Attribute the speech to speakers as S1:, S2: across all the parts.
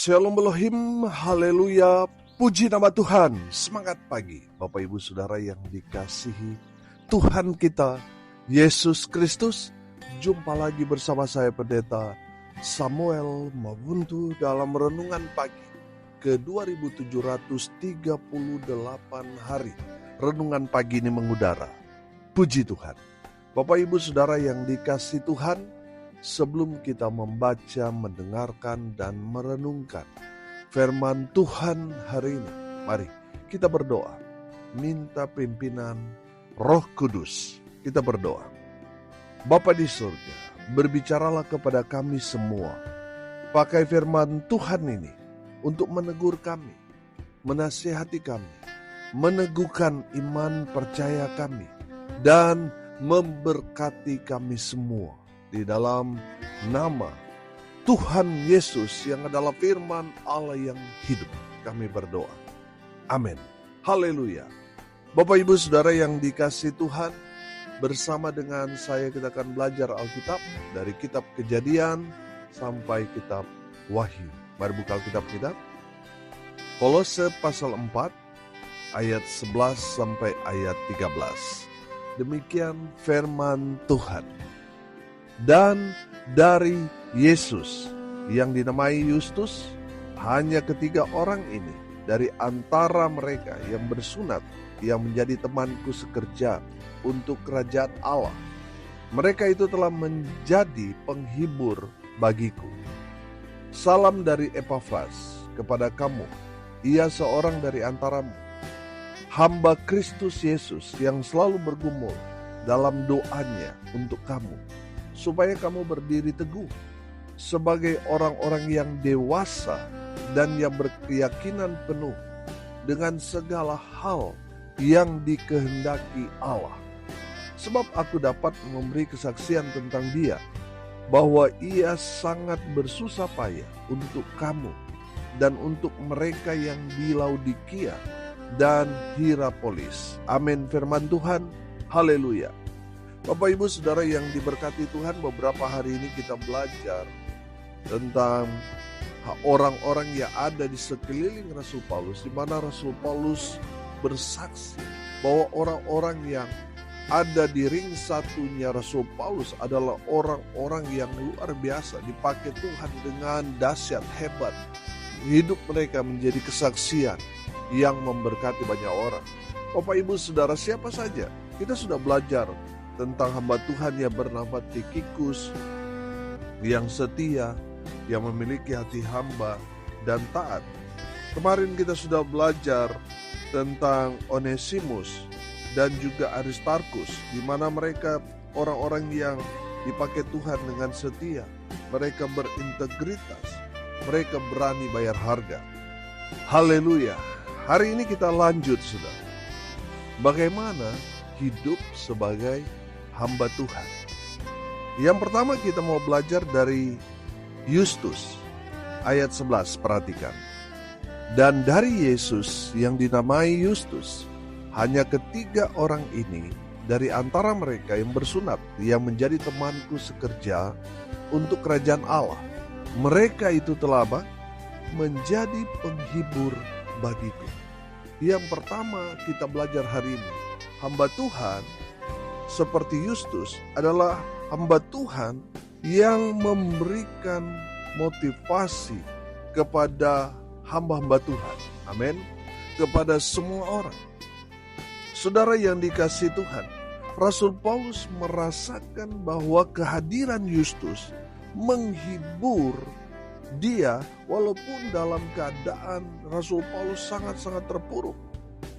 S1: Shalom Elohim, haleluya, puji nama Tuhan. Semangat pagi Bapak Ibu Saudara yang dikasihi Tuhan kita Yesus Kristus. Jumpa lagi bersama saya Pendeta Samuel Mabuntu dalam renungan pagi ke 2738 hari. Renungan pagi ini mengudara. Puji Tuhan. Bapak Ibu Saudara yang dikasihi Tuhan, sebelum kita membaca, mendengarkan, dan merenungkan firman Tuhan hari ini, mari kita berdoa. Minta pimpinan Roh Kudus. Kita berdoa. Bapa di surga, berbicaralah kepada kami semua. Pakai firman Tuhan ini untuk menegur kami, menasihati kami, meneguhkan iman percaya kami, dan memberkati kami semua. Di dalam nama Tuhan Yesus yang adalah firman Allah yang hidup, kami berdoa. Amin. Haleluya. Bapak Ibu Saudara yang dikasihi Tuhan, bersama dengan saya kita akan belajar Alkitab dari kitab Kejadian sampai kitab Wahyu. Mari buka Alkitab kita. Kolose pasal 4 ayat 11 sampai ayat 13. Demikian firman Tuhan. Dan dari Yesus yang dinamai Yustus, hanya ketiga orang ini dari antara mereka yang bersunat yang menjadi temanku sekerja untuk kerajaan Allah. Mereka itu telah menjadi penghibur bagiku. Salam dari Epafras kepada kamu, ia seorang dari antaramu, hamba Kristus Yesus yang selalu bergumul dalam doanya untuk kamu, supaya kamu berdiri teguh sebagai orang-orang yang dewasa dan yang berkeyakinan penuh dengan segala hal yang dikehendaki Allah. Sebab aku dapat memberi kesaksian tentang dia, bahwa ia sangat bersusah payah untuk kamu dan untuk mereka yang di Laodikia dan Hierapolis. Amin. Firman Tuhan. Haleluya. Bapak Ibu Saudara yang diberkati Tuhan, beberapa hari ini kita belajar tentang orang-orang yang ada di sekeliling Rasul Paulus, di mana Rasul Paulus bersaksi bahwa orang-orang yang ada di ring satunya Rasul Paulus adalah orang-orang yang luar biasa, dipakai Tuhan dengan dahsyat, hebat. Hidup mereka menjadi kesaksian yang memberkati banyak orang. Bapak Ibu Saudara, siapa saja? Kita sudah belajar tentang hamba Tuhan yang bernama Tikhikus, yang setia, yang memiliki hati hamba dan taat. Kemarin kita sudah belajar tentang Onesimus dan juga Aristarkus, di mana mereka orang-orang yang dipakai Tuhan dengan setia. Mereka berintegritas, mereka berani bayar harga. Haleluya. Hari ini kita lanjut, saudara. Bagaimana hidup sebagai hamba Tuhan. Yang pertama kita mau belajar dari Yustus ayat 11, perhatikan. Dan dari Yesus yang dinamai Yustus, hanya ketiga orang ini dari antara mereka yang bersunat yang menjadi temanku sekerja untuk kerajaan Allah. Mereka itu telah menjadi penghibur bagiku. Yang pertama kita belajar hari ini, hamba Tuhan seperti Yustus adalah hamba Tuhan yang memberikan motivasi kepada hamba-hamba Tuhan. Amin. Kepada semua orang. Saudara yang dikasihi Tuhan, Rasul Paulus merasakan bahwa kehadiran Yustus menghibur dia walaupun dalam keadaan Rasul Paulus sangat-sangat terpuruk.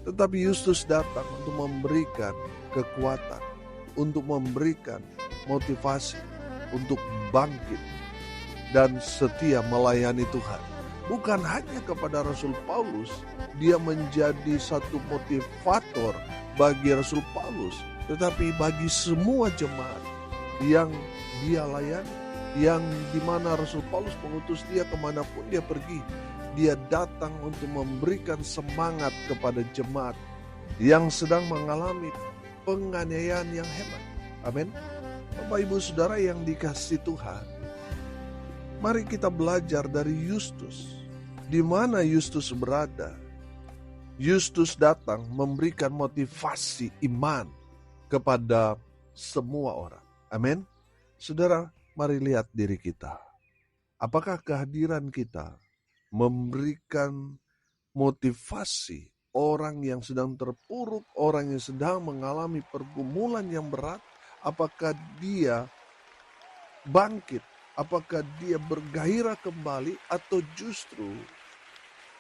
S1: Tetapi Yustus datang untuk memberikan kekuatan, untuk memberikan motivasi, untuk bangkit dan setia melayani Tuhan. Bukan hanya kepada Rasul Paulus, dia menjadi satu motivator bagi Rasul Paulus, tetapi bagi semua jemaat yang dia layani, yang dimana Rasul Paulus mengutus dia kemanapun dia pergi. Dia datang untuk memberikan semangat kepada jemaat yang sedang mengalami penganiayaan yang hebat. Amin. Bapak Ibu Saudara yang dikasihi Tuhan, mari kita belajar dari Yustus. di mana Yustus berada, Yustus datang memberikan motivasi iman kepada semua orang. Amin. Saudara, mari lihat diri kita. Apakah kehadiran kita memberikan motivasi orang yang sedang terpuruk, orang yang sedang mengalami pergumulan yang berat? Apakah dia bangkit? Apakah dia bergairah kembali, atau justru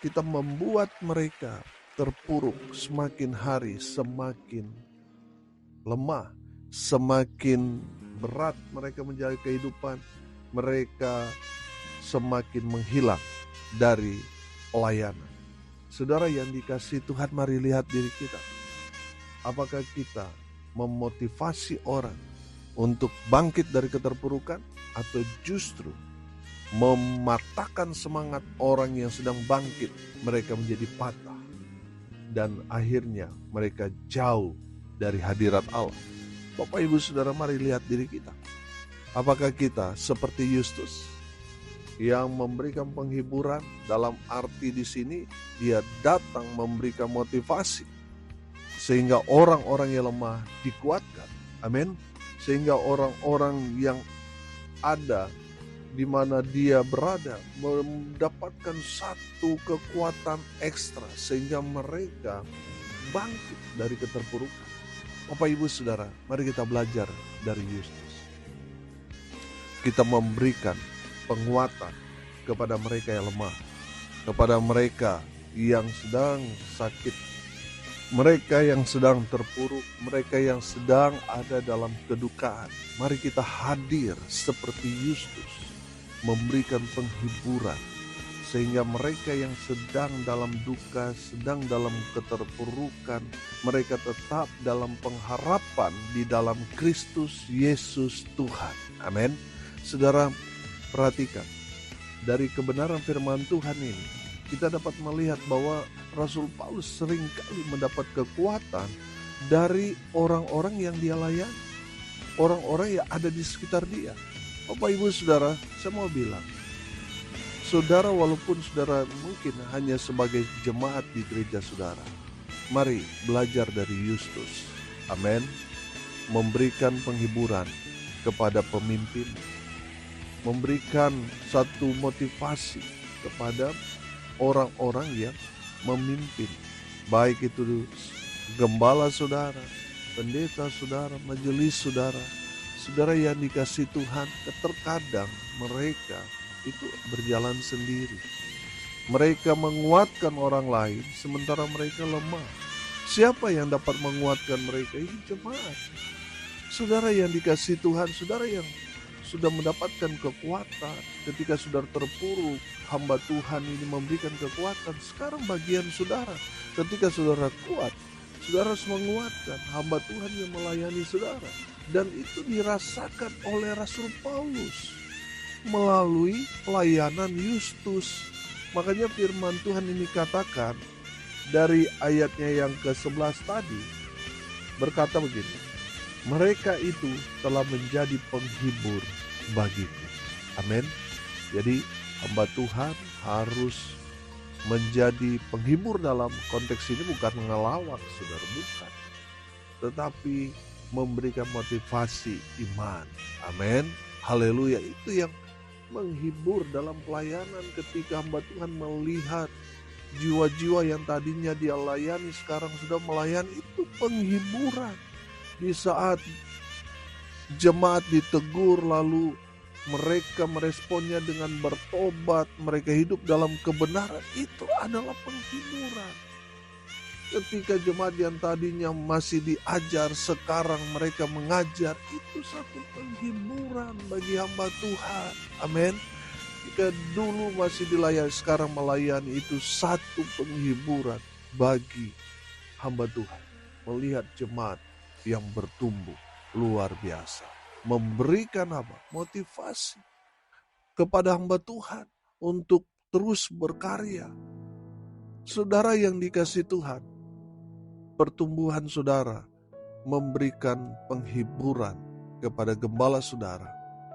S1: kita membuat mereka terpuruk semakin hari semakin lemah, semakin berat mereka menjalani kehidupan, mereka semakin menghilang dari pelayanan. Saudara yang dikasihi Tuhan, mari lihat diri kita. Apakah kita memotivasi orang untuk bangkit dari keterpurukan, atau justru mematahkan semangat orang yang sedang bangkit, mereka menjadi patah dan akhirnya mereka jauh dari hadirat Allah? Bapak Ibu Saudara, mari lihat diri kita. Apakah kita seperti Yustus yang memberikan penghiburan? Dalam arti di sini dia datang memberikan motivasi sehingga orang-orang yang lemah dikuatkan. Amin. Sehingga orang-orang yang ada di mana dia berada mendapatkan satu kekuatan ekstra sehingga mereka bangkit dari keterpurukan. Bapak Ibu Saudara, mari kita belajar dari Yustus. Kita memberikan penguatan kepada mereka yang lemah, kepada mereka yang sedang sakit, mereka yang sedang terpuruk, mereka yang sedang ada dalam kedukaan. Mari kita hadir seperti Yustus, memberikan penghiburan sehingga mereka yang sedang dalam duka, sedang dalam keterpurukan, mereka tetap dalam pengharapan di dalam Kristus Yesus Tuhan. Amin. Saudara, perhatikan dari kebenaran firman Tuhan ini, kita dapat melihat bahwa Rasul Paulus seringkali mendapat kekuatan dari orang-orang yang dia layani, orang-orang yang ada di sekitar dia. Bapak Ibu Saudara, saya mau bilang, saudara walaupun saudara mungkin hanya sebagai jemaat di gereja saudara, mari belajar dari Yustus. Amin. Memberikan penghiburan kepada pemimpin, memberikan satu motivasi kepada orang-orang yang memimpin, baik itu gembala saudara, pendeta saudara, majelis saudara. Saudara yang dikasihi Tuhan, terkadang mereka itu berjalan sendiri. Mereka menguatkan orang lain sementara mereka lemah. Siapa yang dapat menguatkan mereka? Ini jemaat. Saudara yang dikasihi Tuhan, saudara yang sudah mendapatkan kekuatan ketika saudara terpuruk, hamba Tuhan ini memberikan kekuatan. Sekarang bagian saudara, ketika saudara kuat, saudara harus menguatkan hamba Tuhan yang melayani saudara. Dan itu dirasakan oleh Rasul Paulus melalui pelayanan Yustus. Makanya firman Tuhan ini katakan dari ayatnya yang ke-11 tadi, berkata begini, mereka itu telah menjadi penghibur bagiku. Amin. Jadi hamba Tuhan harus menjadi penghibur. Dalam konteks ini bukan ngelawak, saudara, bukan, tetapi memberikan motivasi iman. Amin. Haleluya. Itu yang menghibur dalam pelayanan, ketika hamba Tuhan melihat jiwa-jiwa yang tadinya dia layani sekarang sudah melayani. Itu penghiburan. Di saat jemaat ditegur lalu mereka meresponnya dengan bertobat, mereka hidup dalam kebenaran, itu adalah penghiburan. Ketika jemaat yang tadinya masih diajar, sekarang mereka mengajar, itu satu penghiburan bagi hamba Tuhan. Amin. Jika dulu masih dilayani, sekarang melayani, itu satu penghiburan bagi hamba Tuhan. Melihat jemaat yang bertumbuh luar biasa, memberikan apa? Motivasi kepada hamba Tuhan untuk terus berkarya. Saudara yang dikasihi Tuhan, pertumbuhan saudara memberikan penghiburan kepada gembala saudara,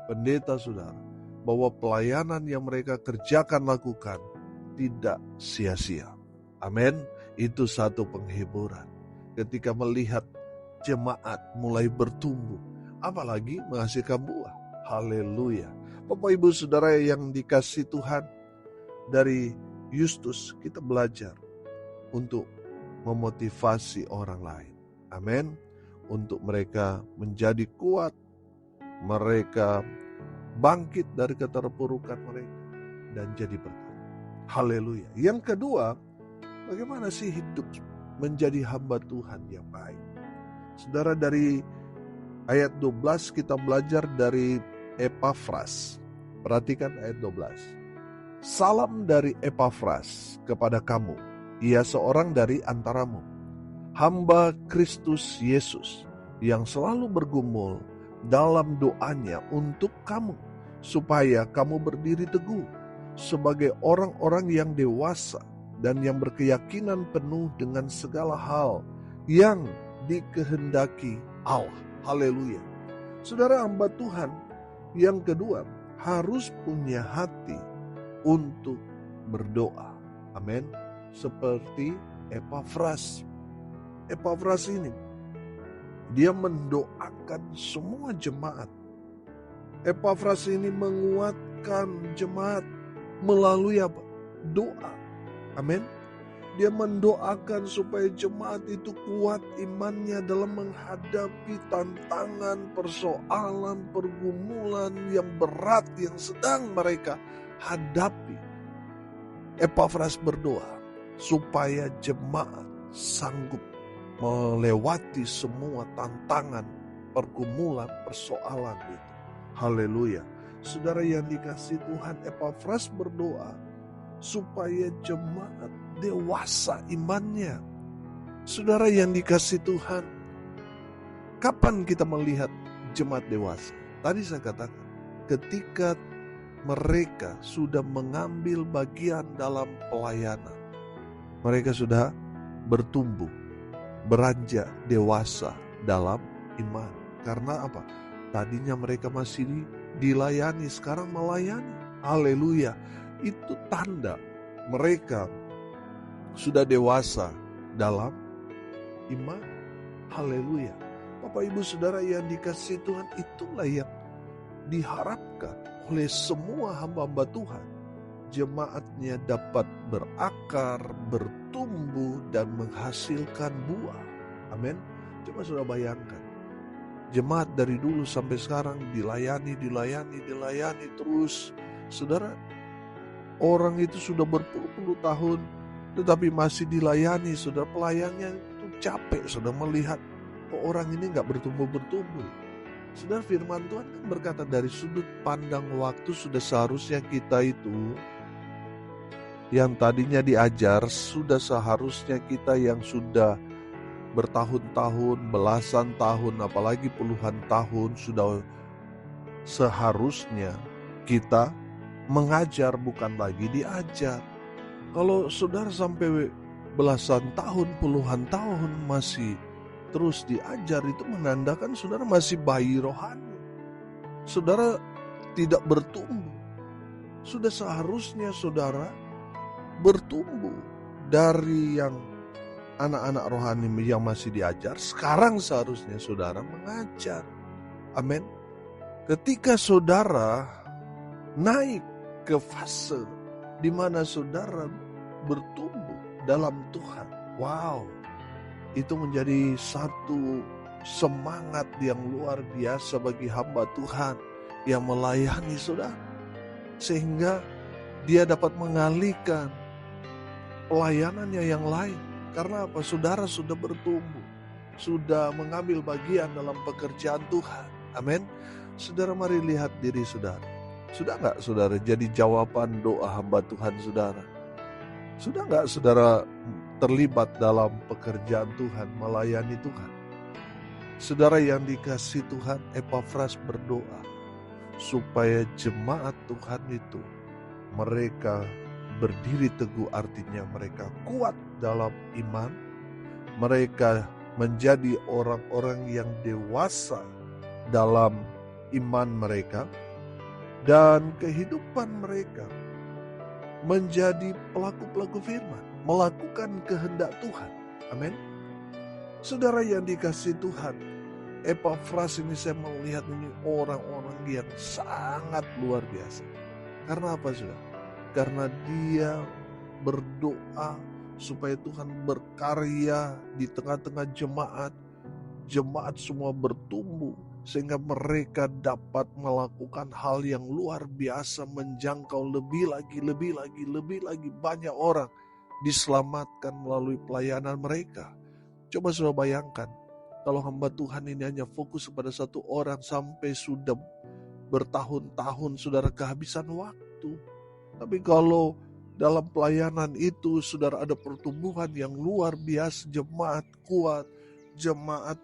S1: pendeta saudara, bahwa pelayanan yang mereka kerjakan lakukan tidak sia-sia. Amin. Itu satu penghiburan. Ketika melihat jemaat mulai bertumbuh, apalagi menghasilkan buah. Haleluya. Bapak Ibu Saudara yang dikasihi Tuhan, dari Yustus kita belajar untuk memotivasi orang lain. Amin. Untuk mereka menjadi kuat, mereka bangkit dari keterpurukan mereka dan jadi berkat. Haleluya. Yang kedua, bagaimana sih hidup menjadi hamba Tuhan yang baik? Saudara, dari ayat 12 kita belajar dari Epafras. Perhatikan ayat 12. Salam dari Epafras kepada kamu, ia seorang dari antaramu, hamba Kristus Yesus, yang selalu bergumul dalam doanya untuk kamu, supaya kamu berdiri teguh sebagai orang-orang yang dewasa dan yang berkeyakinan penuh dengan segala hal yang dikehendaki Allah. Haleluya. Saudara, hamba Tuhan yang kedua harus punya hati untuk berdoa. Amin. Seperti Epafras. Epafras ini, dia mendoakan semua jemaat. Epafras ini menguatkan jemaat melalui apa? Doa. Amin. Dia mendoakan supaya jemaat itu kuat imannya dalam menghadapi tantangan, persoalan, pergumulan yang berat yang sedang mereka hadapi. Epafras berdoa supaya jemaat sanggup melewati semua tantangan, pergumulan, persoalan itu. Haleluya. Saudara yang dikasihi Tuhan, Epafras berdoa supaya jemaat dewasa imannya. Saudara yang dikasihi Tuhan, kapan kita melihat jemaat dewasa? Tadi saya katakan, ketika mereka sudah mengambil bagian dalam pelayanan, mereka sudah bertumbuh, beranjak dewasa dalam iman. Karena apa? Tadinya mereka masih dilayani, sekarang melayani. Haleluya. Itu tanda mereka sudah dewasa dalam iman. Haleluya. Bapak Ibu Saudara yang dikasihi Tuhan, itulah yang diharapkan oleh semua hamba-hamba Tuhan. Jemaatnya dapat berakar, bertumbuh, dan menghasilkan buah. Amin. Coba saudara bayangkan, jemaat dari dulu sampai sekarang dilayani terus. Saudara, orang itu sudah berpuluh-puluh tahun tetapi masih dilayani. Saudara, pelayannya itu capek, sudah melihat orang ini gak bertumbuh-bertumbuh. Saudara, firman Tuhan kan berkata dari sudut pandang waktu sudah seharusnya kita itu yang tadinya diajar, sudah seharusnya kita yang sudah bertahun-tahun, belasan tahun, apalagi puluhan tahun, sudah seharusnya kita mengajar, bukan lagi diajar. Kalau saudara sampai belasan tahun, puluhan tahun masih terus diajar, itu menandakan saudara masih bayi rohani. Saudara tidak bertumbuh. Sudah seharusnya saudara bertumbuh dari yang anak-anak rohani yang masih diajar. Sekarang seharusnya saudara mengajar. Amin. Ketika saudara naik ke fase di mana saudara bertumbuh dalam Tuhan, wow, itu menjadi satu semangat yang luar biasa bagi hamba Tuhan yang melayani saudara, sehingga dia dapat mengalihkan pelayanannya yang lain. Karena apa? Saudara sudah bertumbuh, sudah mengambil bagian dalam pekerjaan Tuhan. Amin. Saudara, mari lihat diri saudara. Sudah gak saudara jadi jawaban doa hamba Tuhan saudara? Sudah gak saudara terlibat dalam pekerjaan Tuhan, melayani Tuhan? Saudara yang dikasihi Tuhan, Epafras berdoa supaya jemaat Tuhan itu mereka berdiri teguh, artinya mereka kuat dalam iman, mereka menjadi orang-orang yang dewasa dalam iman mereka, dan kehidupan mereka menjadi pelaku-pelaku firman, melakukan kehendak Tuhan. Amin. Saudara yang dikasihi Tuhan, Epafras ini saya melihat ini orang-orang yang sangat luar biasa. Karena apa, saudara? Karena dia berdoa supaya Tuhan berkarya di tengah-tengah jemaat. Jemaat semua bertumbuh sehingga mereka dapat melakukan hal yang luar biasa, menjangkau lebih lagi banyak orang diselamatkan melalui pelayanan mereka. Coba saudara bayangkan, kalau hamba Tuhan ini hanya fokus kepada satu orang sampai sudah bertahun-tahun saudara kehabisan waktu. Tapi kalau dalam pelayanan itu saudara ada pertumbuhan yang luar biasa, jemaat kuat, jemaat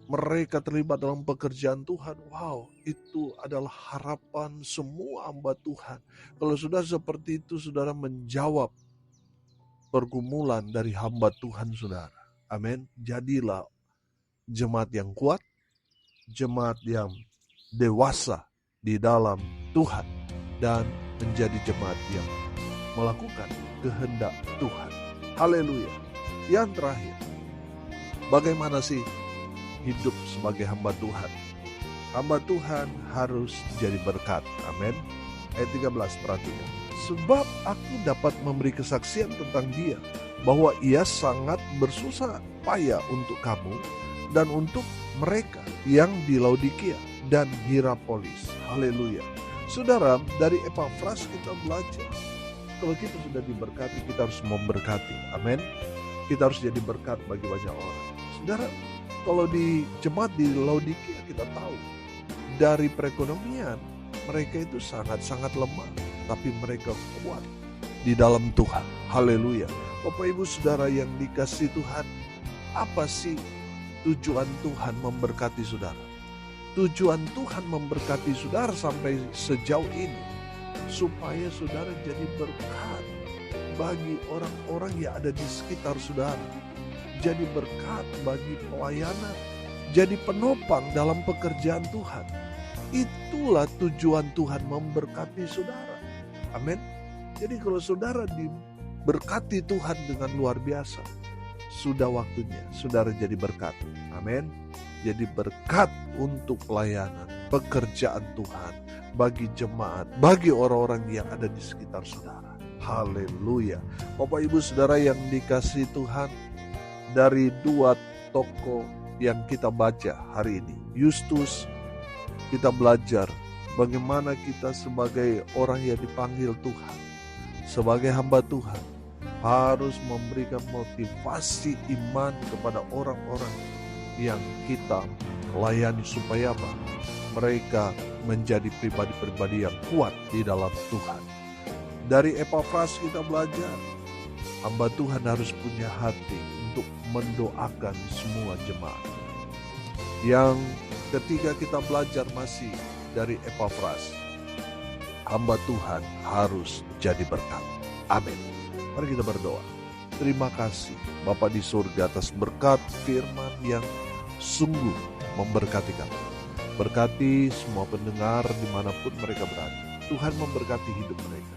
S1: mereka terlibat dalam pekerjaan Tuhan. Wow, itu adalah harapan semua hamba Tuhan. Kalau sudah seperti itu, saudara menjawab pergumulan dari hamba Tuhan saudara. Amin. Jadilah jemaat yang kuat, jemaat yang dewasa di dalam Tuhan, dan menjadi jemaat yang melakukan kehendak Tuhan. Haleluya. Yang terakhir, bagaimana sih hidup sebagai hamba Tuhan? Hamba Tuhan harus jadi berkat. Amin. Ayat 13, perhatikan. Sebab aku dapat memberi kesaksian tentang dia, bahwa ia sangat bersusah payah untuk kamu dan untuk mereka yang di Laodikia dan Hierapolis. Haleluya. Saudara, dari Epafras kita belajar, kalau kita sudah diberkati, kita harus memberkati. Amin. Kita harus jadi berkat bagi banyak orang. Saudara, kalau di jemaat di Laodikia kita tahu, dari perekonomian mereka itu sangat-sangat lemah, tapi mereka kuat di dalam Tuhan. Haleluya. Bapak Ibu Saudara yang dikasihi Tuhan, apa sih tujuan Tuhan memberkati saudara? Tujuan Tuhan memberkati saudara sampai sejauh ini, supaya saudara jadi berkat bagi orang-orang yang ada di sekitar saudara. Jadi berkat bagi pelayanan, jadi penopang dalam pekerjaan Tuhan. Itulah tujuan Tuhan memberkati saudara. Amin. Jadi kalau saudara diberkati Tuhan dengan luar biasa, sudah waktunya saudara jadi berkat. Amin. Jadi berkat untuk pelayanan, pekerjaan Tuhan, bagi jemaat, bagi orang-orang yang ada di sekitar saudara. Haleluya. Bapak Ibu Saudara yang dikasihi Tuhan, dari dua tokoh yang kita baca hari ini, Yustus, kita belajar bagaimana kita sebagai orang yang dipanggil Tuhan, sebagai hamba Tuhan, harus memberikan motivasi iman kepada orang-orang yang kita layani, supaya apa? Mereka menjadi pribadi-pribadi yang kuat di dalam Tuhan. Dari Epafras kita belajar, hamba Tuhan harus punya hati untuk mendoakan semua jemaat. Yang ketiga kita belajar masih dari Epafras, hamba Tuhan harus jadi berkat. Amin. Mari kita berdoa. Terima kasih Bapa di surga atas berkat firman yang sungguh memberkati kami. Berkati semua pendengar dimanapun mereka berada. Tuhan memberkati hidup mereka.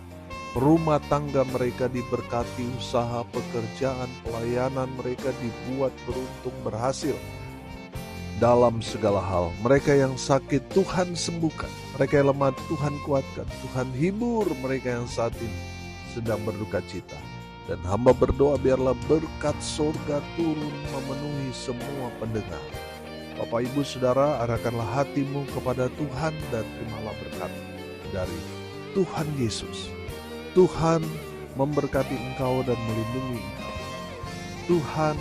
S1: Rumah tangga mereka diberkati, usaha, pekerjaan, pelayanan mereka dibuat beruntung, berhasil dalam segala hal. Mereka yang sakit Tuhan sembuhkan, mereka yang lemah Tuhan kuatkan, Tuhan hibur mereka yang saat ini sedang berduka cita. Dan hamba berdoa biarlah berkat surga turun memenuhi semua pendengar. Bapak Ibu Saudara, arahkanlah hatimu kepada Tuhan dan terimalah berkat dari Tuhan Yesus. Tuhan memberkati engkau dan melindungi engkau. Tuhan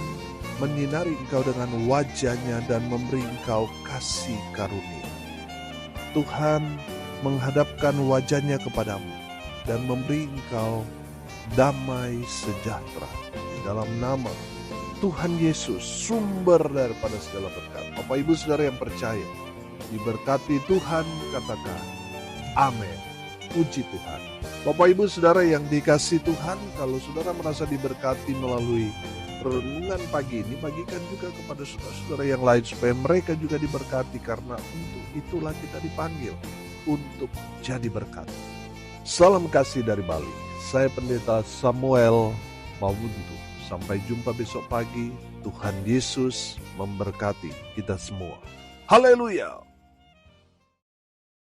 S1: menyinari engkau dengan wajah-Nya dan memberi engkau kasih karunia. Tuhan menghadapkan wajah-Nya kepadamu dan memberi engkau damai sejahtera. Di dalam nama Tuhan Yesus, sumber daripada segala berkat. Bapak Ibu Saudara yang percaya, diberkati Tuhan, katakan amin. Puji Tuhan. Bapak Ibu Saudara yang dikasihi Tuhan, kalau saudara merasa diberkati melalui renungan pagi ini, bagikan juga kepada saudara-saudara yang lain supaya mereka juga diberkati, karena untuk itulah kita dipanggil untuk jadi berkat. Salam kasih dari Bali. Saya Pendeta Samuel Mawuntu. Sampai jumpa besok pagi. Tuhan Yesus memberkati kita semua. Haleluya.